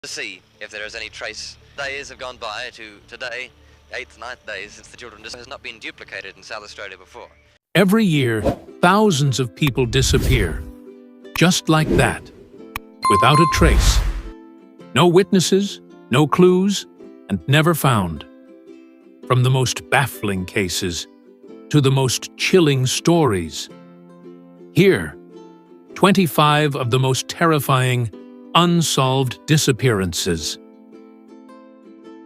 to see if there is any trace. Days have gone by to today, 8th, 9th days since the children has not been duplicated in South Australia before. Every year, thousands of people disappear, just like that, without a trace. No witnesses, no clues, and never found. From the most baffling cases to the most chilling stories. Here, 25 of the most terrifying unsolved disappearances.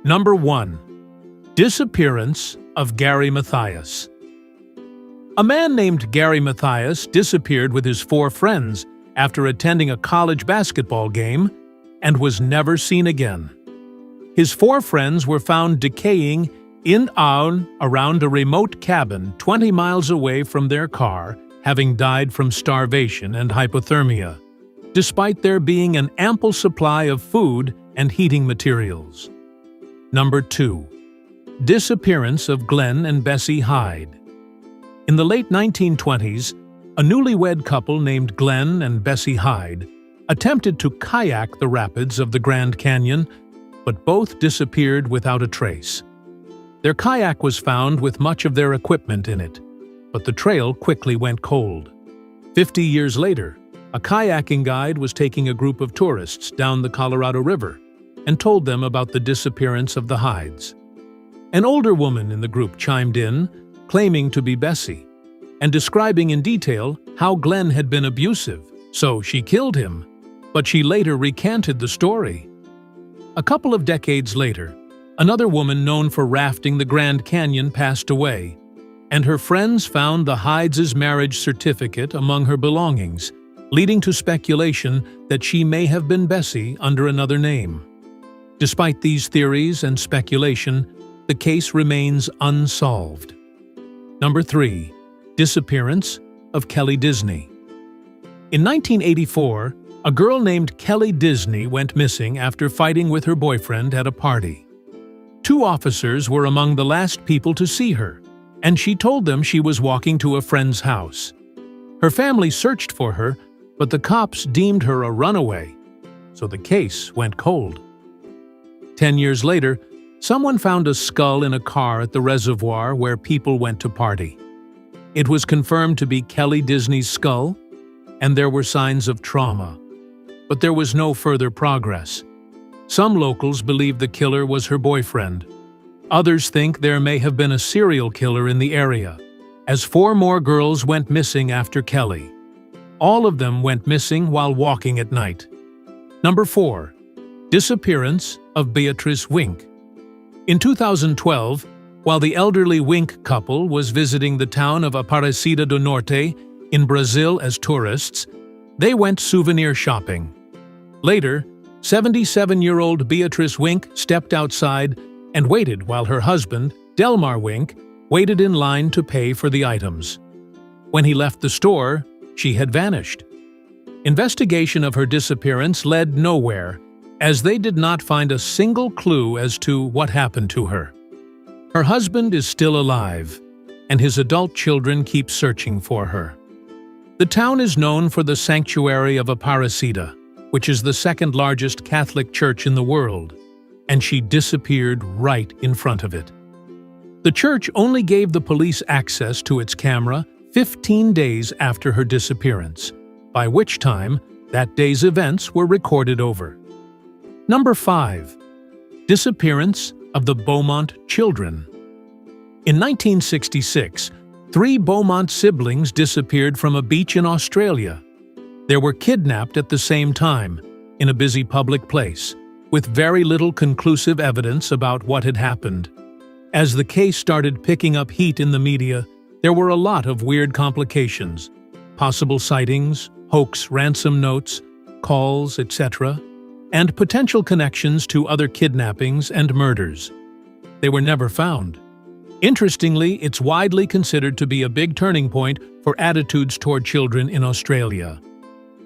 Number 1. Disappearance of Gary Mathias. A man named Gary Mathias disappeared with his 4 friends after attending a college basketball game and was never seen again. His 4 friends were found decaying in Aun around a remote cabin 20 miles away from their car, having died from starvation and hypothermia, despite there being an ample supply of food and heating materials. Number 2. Disappearance of Glenn and Bessie Hyde. In the late 1920s, a newlywed couple named Glenn and Bessie Hyde attempted to kayak the rapids of the Grand Canyon, but both disappeared without a trace. Their kayak was found with much of their equipment in it, but the trail quickly went cold. 50 years later, a kayaking guide was taking a group of tourists down the Colorado River and told them about the disappearance of the Hydes. An older woman in the group chimed in, claiming to be Bessie, and describing in detail how Glenn had been abusive, so she killed him, but she later recanted the story. A couple of decades later, another woman known for rafting the Grand Canyon passed away, and her friends found the Hydes' marriage certificate among her belongings, leading to speculation that she may have been Bessie under another name. Despite these theories and speculation, the case remains unsolved. Number 3. Disappearance of Kelly Disney. In 1984, a girl named Kelly Disney went missing after fighting with her boyfriend at a party. 2 officers were among the last people to see her, and she told them she was walking to a friend's house. Her family searched for her, but the cops deemed her a runaway, so the case went cold. 10 years later, someone found a skull in a car at the reservoir where people went to party. It was confirmed to be Kelly Disney's skull, and there were signs of trauma. But there was no further progress. Some locals believe the killer was her boyfriend. Others think there may have been a serial killer in the area, as 4 more girls went missing after Kelly. All of them went missing while walking at night. Number 4. Disappearance of Beatrice Wink. In 2012, while the elderly Wink couple was visiting the town of Aparecida do Norte in Brazil as tourists, they went souvenir shopping. Later, 77-year-old Beatrice Wink stepped outside and waited while her husband, Delmar Wink, waited in line to pay for the items. When he left the store, she had vanished. Investigation of her disappearance led nowhere, as they did not find a single clue as to what happened to her. Her husband is still alive, and his adult children keep searching for her. The town is known for the sanctuary of Aparecida, which is the 2nd largest Catholic church in the world, and she disappeared right in front of it. The church only gave the police access to its camera 15 days after her disappearance, by which time that day's events were recorded over. Number 5. Disappearance of the Beaumont children. In 1966, 3 Beaumont siblings disappeared from a beach in Australia. They were kidnapped at the same time, in a busy public place, with very little conclusive evidence about what had happened. As the case started picking up heat in the media, there were a lot of weird complications, possible sightings, hoax ransom notes, calls, etc., and potential connections to other kidnappings and murders. They were never found. Interestingly, it's widely considered to be a big turning point for attitudes toward children in Australia.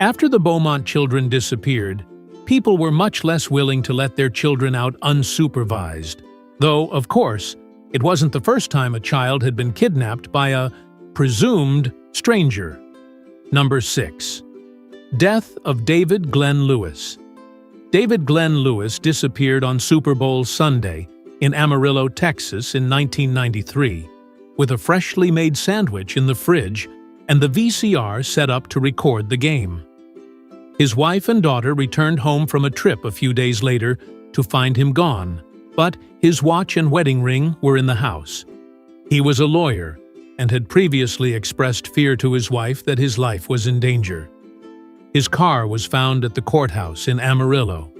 After the Beaumont children disappeared, people were much less willing to let their children out unsupervised, though, of course, it wasn't the first time a child had been kidnapped by a presumed stranger. Number 6. Death of David Glenn Lewis. David Glenn Lewis disappeared on Super Bowl Sunday in Amarillo, Texas in 1993, with a freshly made sandwich in the fridge and the VCR set up to record the game. His wife and daughter returned home from a trip a few days later to find him gone, but his watch and wedding ring were in the house. He was a lawyer and had previously expressed fear to his wife that his life was in danger. His car was found at the courthouse in Amarillo.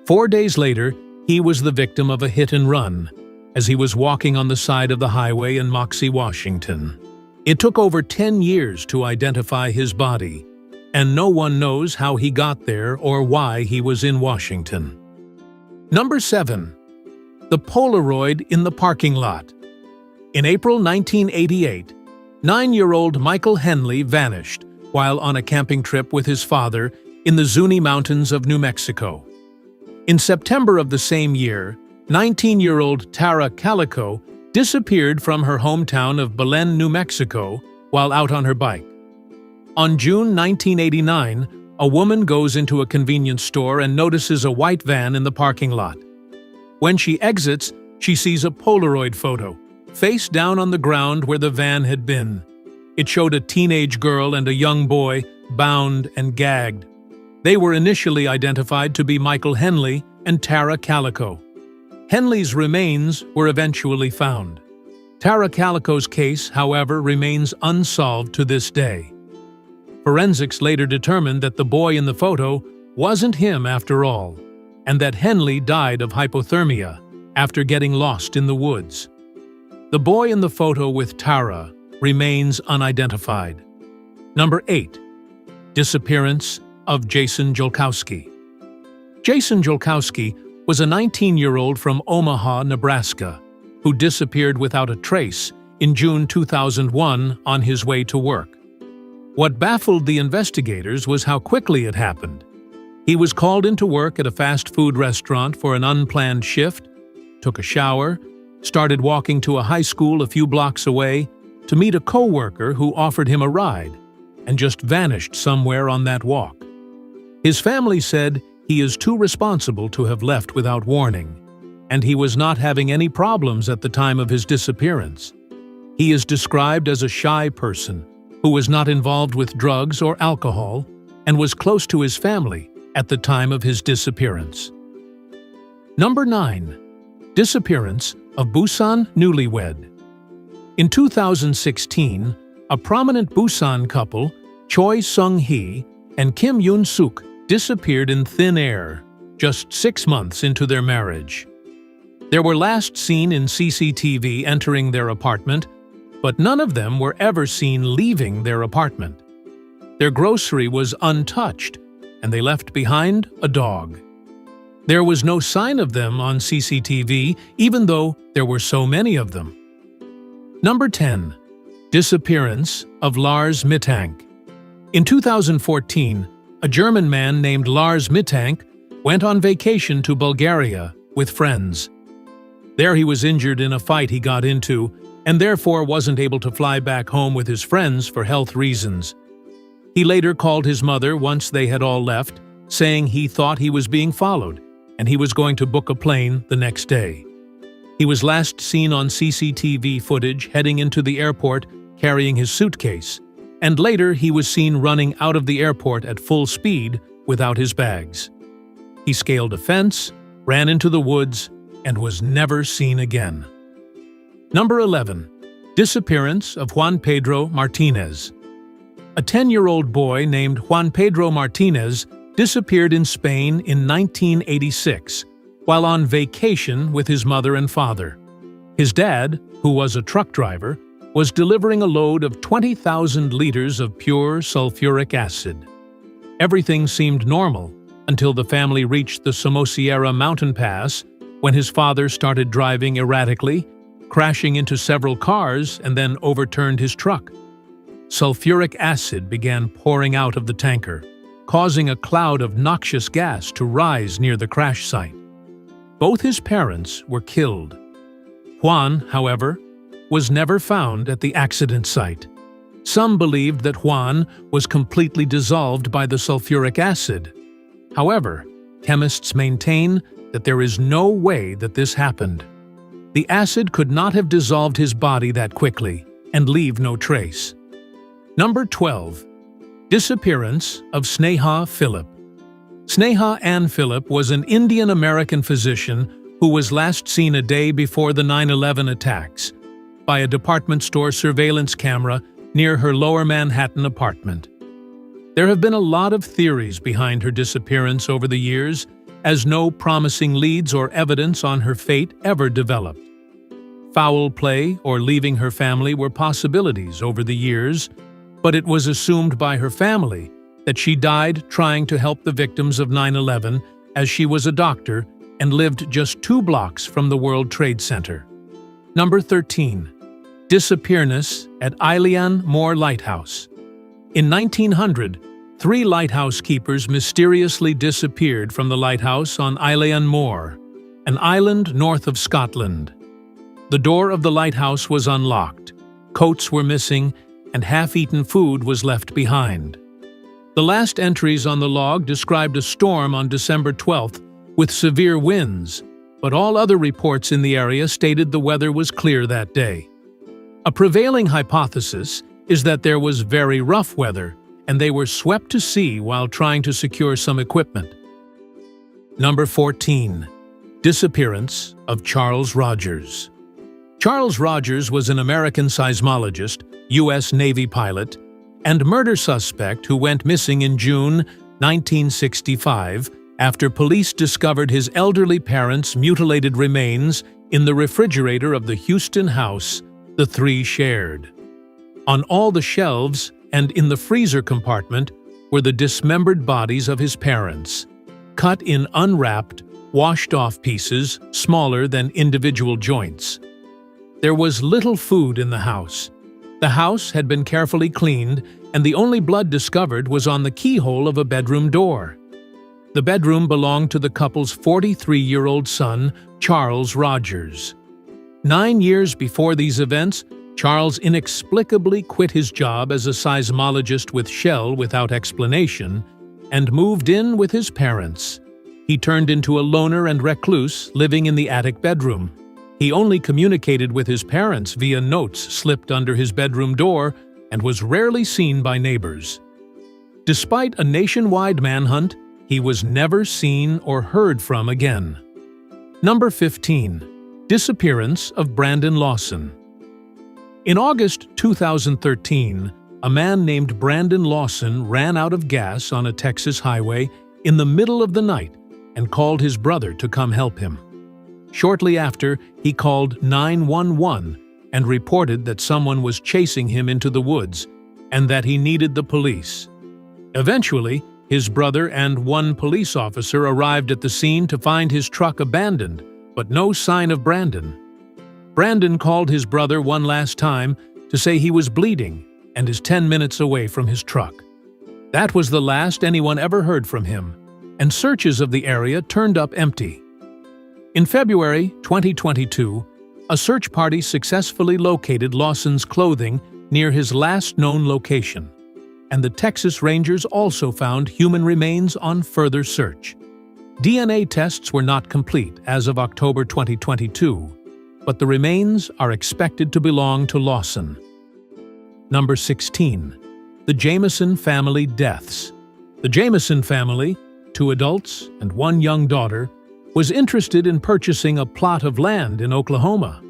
4 days later, he was the victim of a hit-and-run as he was walking on the side of the highway in Moxie, Washington. It took over 10 years to identify his body, and no one knows how he got there or why he was in Washington. Number 7. The Polaroid in the parking lot. In April 1988, 9-year-old Michael Henley vanished while on a camping trip with his father in the Zuni Mountains of New Mexico. In September of the same year, 19-year-old Tara Calico disappeared from her hometown of Belen, New Mexico, while out on her bike. On June 1989, a woman goes into a convenience store and notices a white van in the parking lot. When she exits, she sees a Polaroid photo, face down on the ground where the van had been. It showed a teenage girl and a young boy, bound and gagged. They were initially identified to be Michael Henley and Tara Calico. Henley's remains were eventually found. Tara Calico's case, however, remains unsolved to this day. Forensics later determined that the boy in the photo wasn't him after all, and that Henley died of hypothermia after getting lost in the woods. The boy in the photo with Tara remains unidentified. Number 8. Disappearance of Jason Jolkowski. Jason Jolkowski was a 19-year-old from Omaha, Nebraska, who disappeared without a trace in June 2001 on his way to work. What baffled the investigators was how quickly it happened. He was called into work at a fast food restaurant for an unplanned shift, took a shower, started walking to a high school a few blocks away to meet a co-worker who offered him a ride, and just vanished somewhere on that walk. His family said he is too responsible to have left without warning, and he was not having any problems at the time of his disappearance. He is described as a shy person who was not involved with drugs or alcohol and was close to his family at the time of his disappearance. Number 9. Disappearance of Busan newlywed. In 2016, a prominent Busan couple, Choi Sung-hee and Kim Yoon-suk, disappeared in thin air just 6 months into their marriage. They were last seen in CCTV entering their apartment, but none of them were ever seen leaving their apartment. Their grocery was untouched, and they left behind a dog. There was no sign of them on CCTV, even though there were so many of them. Number 10. Disappearance of Lars Mittank. In 2014, a German man named Lars Mittank went on vacation to Bulgaria with friends. There he was injured in a fight he got into, and therefore wasn't able to fly back home with his friends for health reasons. He later called his mother once they had all left, saying he thought he was being followed, and he was going to book a plane the next day. He was last seen on CCTV footage heading into the airport carrying his suitcase, and later he was seen running out of the airport at full speed without his bags. He scaled a fence, ran into the woods, and was never seen again. Number 11. Disappearance of Juan Pedro Martinez. A 10-year-old boy named Juan Pedro Martinez disappeared in Spain in 1986 while on vacation with his mother and father. His dad, who was a truck driver, was delivering a load of 20,000 liters of pure sulfuric acid. Everything seemed normal until the family reached the Somosierra mountain pass when his father started driving erratically, crashing into several cars and then overturned his truck. Sulfuric acid began pouring out of the tanker, causing a cloud of noxious gas to rise near the crash site. Both his parents were killed. Juan, however, was never found at the accident site. Some believed that Juan was completely dissolved by the sulfuric acid. However, chemists maintain that there is no way that this happened. The acid could not have dissolved his body that quickly and leave no trace. Number 12. Disappearance of Sneha Philip. Sneha Ann Philip was an Indian-American physician who was last seen a day before the 9/11 attacks by a department store surveillance camera near her Lower Manhattan apartment. There have been a lot of theories behind her disappearance over the years, as no promising leads or evidence on her fate ever developed. Foul play or leaving her family were possibilities over the years, but it was assumed by her family that she died trying to help the victims of 9/11, as she was a doctor and lived just 2 blocks from the World Trade Center. Number 13. Disappearance at Eilean Mor Lighthouse. In 1900, 3 lighthouse keepers mysteriously disappeared from the lighthouse on Eilean Mor, an island north of Scotland. The door of the lighthouse was unlocked, coats were missing, and half-eaten food was left behind. The last entries on the log described a storm on December 12th with severe winds, but all other reports in the area stated the weather was clear that day. A prevailing hypothesis is that there was very rough weather and they were swept to sea while trying to secure some equipment. Number 14. Disappearance of Charles Rogers. Charles Rogers was an American seismologist, U.S. Navy pilot, and murder suspect who went missing in June 1965 after police discovered his elderly parents' mutilated remains in the refrigerator of the Houston house the 3 shared. On all the shelves and in the freezer compartment were the dismembered bodies of his parents, cut in unwrapped, washed-off pieces smaller than individual joints. There was little food in the house. The house had been carefully cleaned, and the only blood discovered was on the keyhole of a bedroom door. The bedroom belonged to the couple's 43-year-old son, Charles Rogers. 9 years before these events, Charles inexplicably quit his job as a seismologist with Shell without explanation and moved in with his parents. He turned into a loner and recluse, living in the attic bedroom. He only communicated with his parents via notes slipped under his bedroom door and was rarely seen by neighbors. Despite a nationwide manhunt, he was never seen or heard from again. Number 15. Disappearance of Brandon Lawson. In August 2013, a man named Brandon Lawson ran out of gas on a Texas highway in the middle of the night and called his brother to come help him. Shortly after, he called 911 and reported that someone was chasing him into the woods and that he needed the police. Eventually, his brother and 1 police officer arrived at the scene to find his truck abandoned, but no sign of Brandon. Brandon called his brother one last time to say he was bleeding and is 10 minutes away from his truck. That was the last anyone ever heard from him, and searches of the area turned up empty. In February 2022, a search party successfully located Lawson's clothing near his last known location, and the Texas Rangers also found human remains on further search. DNA tests were not complete as of October 2022, but the remains are expected to belong to Lawson. Number 16. The Jameson family deaths. The Jameson family, 2 adults and 1 young daughter, was interested in purchasing a plot of land in Oklahoma.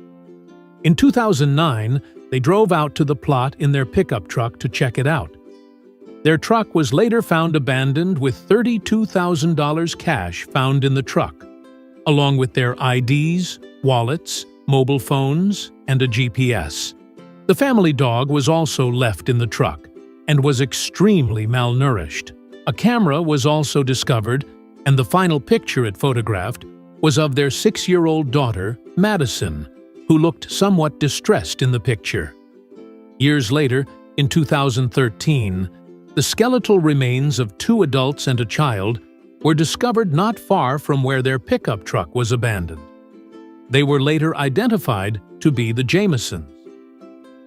In 2009, they drove out to the plot in their pickup truck to check it out. Their truck was later found abandoned with $32,000 cash found in the truck, along with their IDs, wallets, mobile phones, and a GPS. The family dog was also left in the truck and was extremely malnourished. A camera was also discovered, and the final picture it photographed was of their 6-year-old daughter, Madison, who looked somewhat distressed in the picture. Years later, in 2013, the skeletal remains of 2 adults and a child were discovered not far from where their pickup truck was abandoned. They were later identified to be the Jamesons.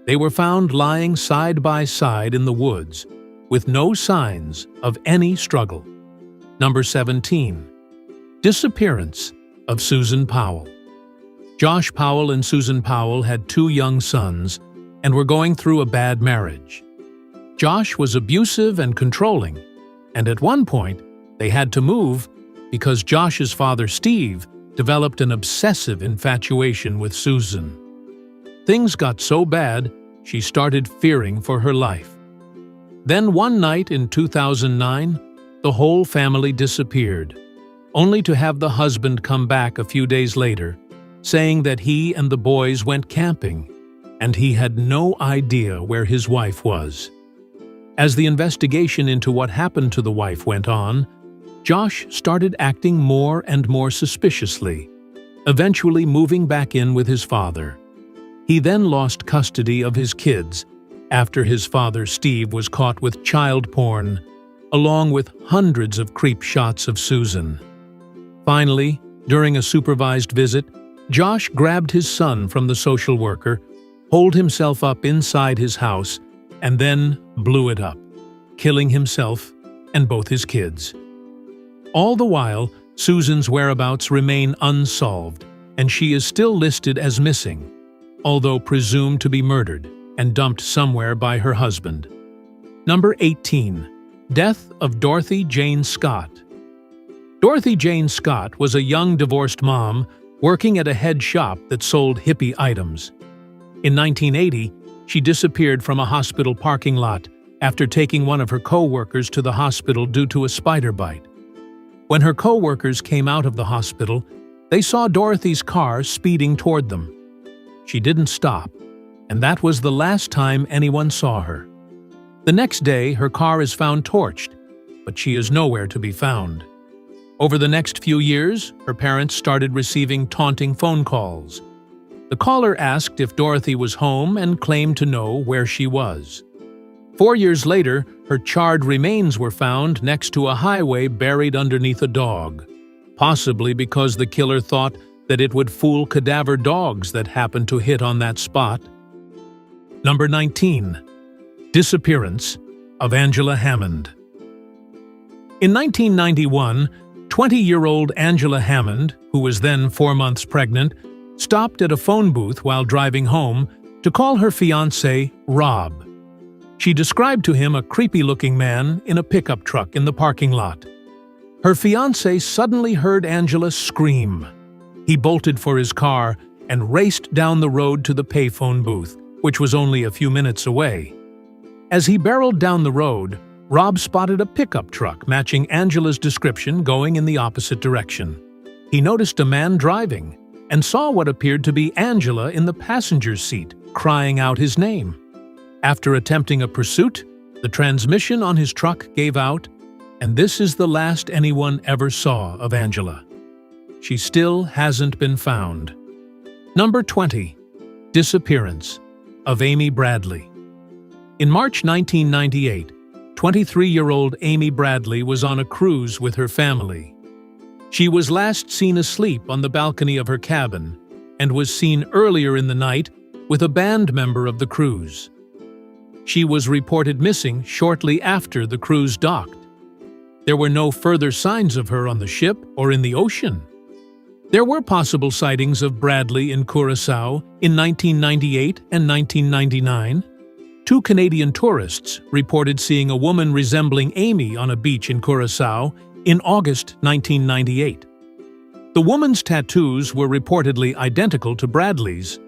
They were found lying side by side in the woods, with no signs of any struggle. Number 17. Disappearance of Susan Powell. Josh Powell and Susan Powell had 2 young sons and were going through a bad marriage. Josh was abusive and controlling, and at one point they had to move because Josh's father, Steve, developed an obsessive infatuation with Susan. Things got so bad, she started fearing for her life. Then one night in 2009, the whole family disappeared, only to have the husband come back a few days later, saying that he and the boys went camping, and he had no idea where his wife was. As the investigation into what happened to the wife went on, Josh started acting more and more suspiciously, eventually moving back in with his father. He then lost custody of his kids after his father, Steve, was caught with child porn, along with hundreds of creep shots of Susan. Finally, during a supervised visit, Josh grabbed his son from the social worker, holed himself up inside his house, and then blew it up, killing himself and both his kids. All the while, Susan's whereabouts remain unsolved, and she is still listed as missing, although presumed to be murdered and dumped somewhere by her husband. Number 18. Death of Dorothy Jane Scott. Dorothy Jane Scott was a young divorced mom working at a head shop that sold hippie items. In 1980, she disappeared from a hospital parking lot after taking one of her co-workers to the hospital due to a spider bite. When her co-workers came out of the hospital, they saw Dorothy's car speeding toward them. She didn't stop, and that was the last time anyone saw her. The next day, her car is found torched, but she is nowhere to be found. Over the next few years, her parents started receiving taunting phone calls. The caller asked if Dorothy was home and claimed to know where she was. 4 years later, her charred remains were found next to a highway buried underneath a dog, possibly because the killer thought that it would fool cadaver dogs that happened to hit on that spot. Number 19. Disappearance of Angela Hammond. In 1991, 20-year-old Angela Hammond, who was then 4 months pregnant, stopped at a phone booth while driving home to call her fiancé, Rob. She described to him a creepy-looking man in a pickup truck in the parking lot. Her fiancé suddenly heard Angela scream. He bolted for his car and raced down the road to the payphone booth, which was only a few minutes away. As he barreled down the road, Rob spotted a pickup truck matching Angela's description going in the opposite direction. He noticed a man driving and saw what appeared to be Angela in the passenger's seat, crying out his name. After attempting a pursuit, the transmission on his truck gave out, and this is the last anyone ever saw of Angela. She still hasn't been found. Number 20. Disappearance of Amy Bradley. In March 1998, 23-year-old Amy Bradley was on a cruise with her family. She was last seen asleep on the balcony of her cabin and was seen earlier in the night with a band member of the cruise. She was reported missing shortly after the cruise docked. There were no further signs of her on the ship or in the ocean. There were possible sightings of Bradley in Curaçao in 1998 and 1999. 2 Canadian tourists reported seeing a woman resembling Amy on a beach in Curaçao in August 1998. The woman's tattoos were reportedly identical to Bradley's.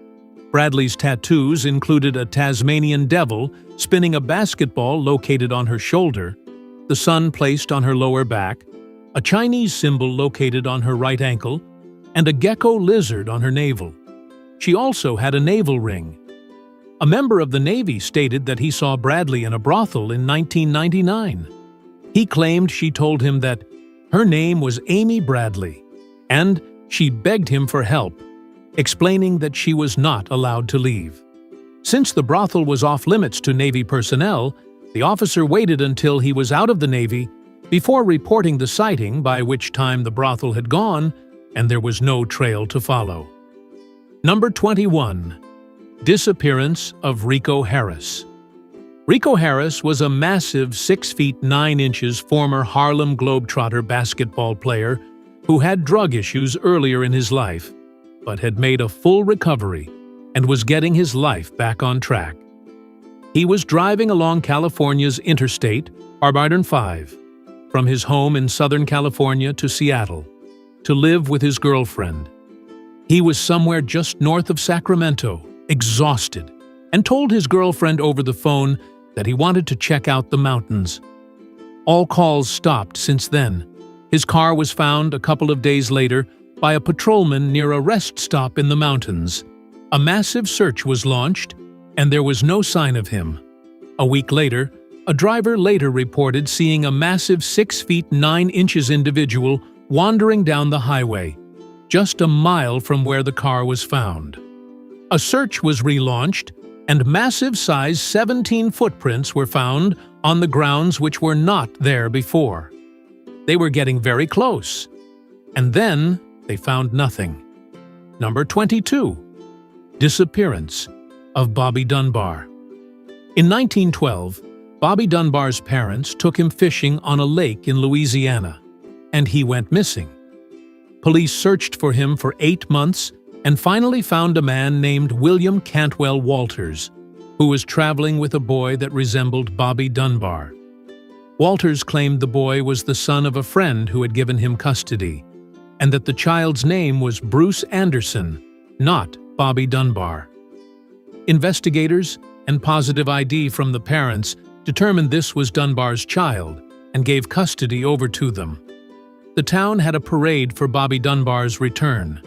Bradley's tattoos included a Tasmanian devil spinning a basketball located on her shoulder, the sun placed on her lower back, a Chinese symbol located on her right ankle, and a gecko lizard on her navel. She also had a navel ring. A member of the Navy stated that he saw Bradley in a brothel in 1999. He claimed she told him that her name was Amy Bradley, and she begged him for help, explaining that she was not allowed to leave. Since the brothel was off-limits to Navy personnel, the officer waited until he was out of the Navy before reporting the sighting, by which time the brothel had gone and there was no trail to follow. Number 21. Disappearance of Rico Harris. Rico Harris was a massive 6 feet 9 inches former Harlem Globetrotter basketball player who had drug issues earlier in his life, but had made a full recovery and was getting his life back on track. He was driving along California's interstate, Arbidern 5, from his home in Southern California to Seattle, to live with his girlfriend. He was somewhere just north of Sacramento, exhausted, and told his girlfriend over the phone that he wanted to check out the mountains. All calls stopped since then. His car was found a couple of days later by a patrolman near a rest stop in the mountains. A massive search was launched, and there was no sign of him. A week later, a driver later reported seeing a massive 6 feet 9 inches individual wandering down the highway, just a mile from where the car was found. A search was relaunched, and massive-size 17 footprints were found on the grounds which were not there before. They were getting very close, and then they found nothing. Number 22. Disappearance of Bobby Dunbar. In 1912, Bobby Dunbar's parents took him fishing on a lake in Louisiana, and he went missing. Police searched for him for 8 months and finally found a man named William Cantwell Walters, who was traveling with a boy that resembled Bobby Dunbar. Walters claimed the boy was the son of a friend who had given him custody, and that the child's name was Bruce Anderson, not Bobby Dunbar. Investigators and positive ID from the parents determined this was Dunbar's child and gave custody over to them. The town had a parade for Bobby Dunbar's return.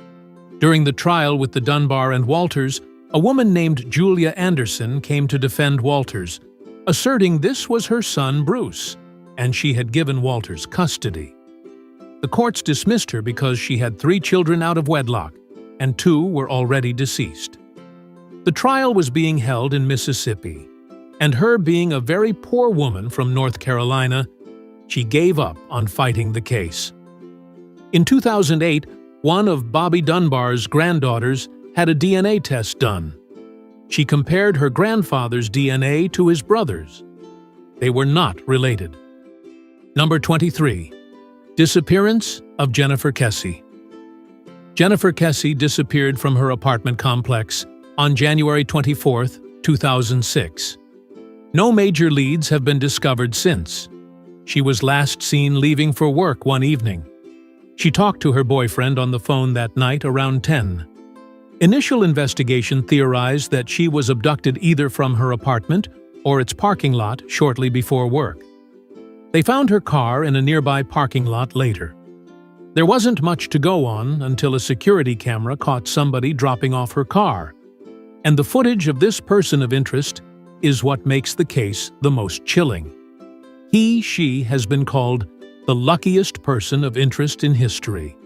During the trial with the Dunbar and Walters, a woman named Julia Anderson came to defend Walters, asserting this was her son Bruce, and she had given Walters custody. The courts dismissed her because she had 3 children out of wedlock, and 2 were already deceased. The trial was being held in Mississippi, and her being a very poor woman from North Carolina, she gave up on fighting the case. In 2008, one of Bobby Dunbar's granddaughters had a DNA test done. She compared her grandfather's DNA to his brother's. They were not related. Number 23. Disappearance of Jennifer Kesse. Jennifer Kesse disappeared from her apartment complex on January 24, 2006. No major leads have been discovered since. She was last seen leaving for work one evening. She talked to her boyfriend on the phone that night around 10. Initial investigation theorized that she was abducted either from her apartment or its parking lot shortly before work. They found her car in a nearby parking lot later. There wasn't much to go on until a security camera caught somebody dropping off her car, and the footage of this person of interest is what makes the case the most chilling. She has been called the luckiest person of interest in history.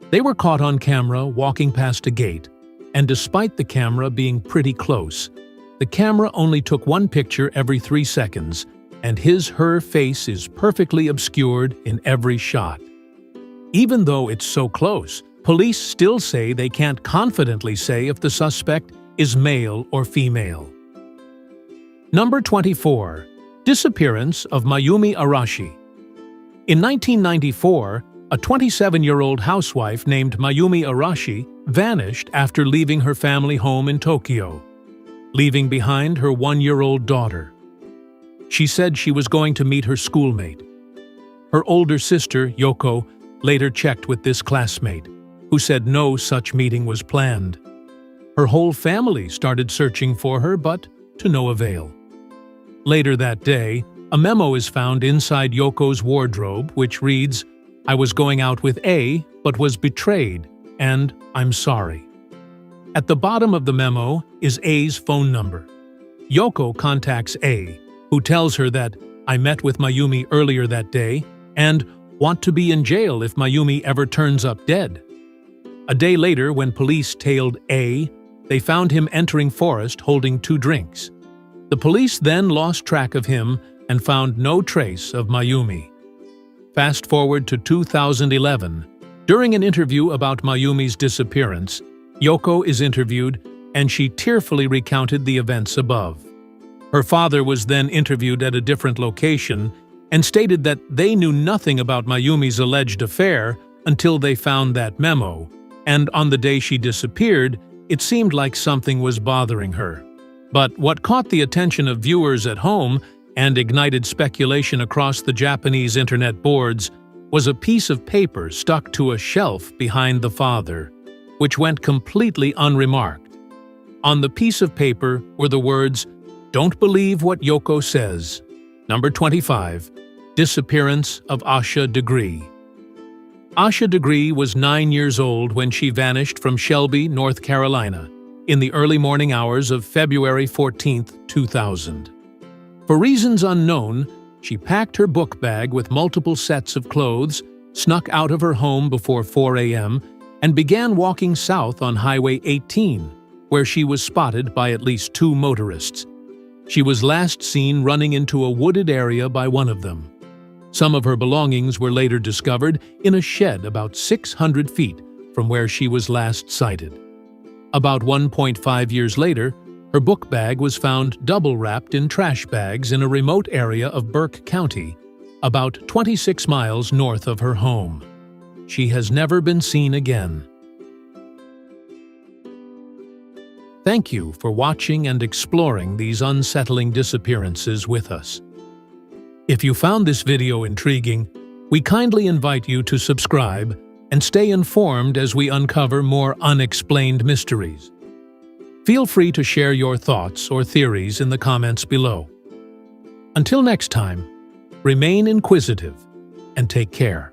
They were caught on camera walking past a gate, and despite the camera being pretty close, the camera only took one picture every 3 seconds, and her face is perfectly obscured in every shot. Even though it's so close, police still say they can't confidently say if the suspect is male or female. Number 24. Disappearance of Mayumi Arashi. In 1994, a 27-year-old housewife named Mayumi Arashi vanished after leaving her family home in Tokyo, leaving behind her 1-year-old daughter. She said she was going to meet her schoolmate. Her older sister, Yoko, later checked with this classmate, who said no such meeting was planned. Her whole family started searching for her, but to no avail. Later that day, a memo is found inside Yoko's wardrobe which reads, "I was going out with A, but was betrayed, and I'm sorry." At the bottom of the memo is A's phone number. Yoko contacts A, who tells her that "I met with Mayumi earlier that day and want to be in jail if Mayumi ever turns up dead." A day later, when police tailed A, they found him entering forest holding 2 drinks. The police then lost track of him and found no trace of Mayumi. Fast forward to 2011. During an interview about Mayumi's disappearance, Yoko is interviewed and she tearfully recounted the events above. Her father was then interviewed at a different location and stated that they knew nothing about Mayumi's alleged affair until they found that memo, and on the day she disappeared, it seemed like something was bothering her. But what caught the attention of viewers at home and ignited speculation across the Japanese internet boards was a piece of paper stuck to a shelf behind the father, which went completely unremarked. On the piece of paper were the words, "Don't believe what Yoko says." Number 25. Disappearance of Asha Degree. Asha Degree was 9 years old when she vanished from Shelby, North Carolina, in the early morning hours of February 14, 2000. For reasons unknown, she packed her book bag with multiple sets of clothes, snuck out of her home before 4 a.m., and began walking south on Highway 18, where she was spotted by at least 2 motorists. She was last seen running into a wooded area by one of them. Some of her belongings were later discovered in a shed about 600 feet from where she was last sighted. About 1.5 years later, her book bag was found double-wrapped in trash bags in a remote area of Burke County, about 26 miles north of her home. She has never been seen again. Thank you for watching and exploring these unsettling disappearances with us. If you found this video intriguing, we kindly invite you to subscribe and stay informed as we uncover more unexplained mysteries. Feel free to share your thoughts or theories in the comments below. Until next time, remain inquisitive and take care.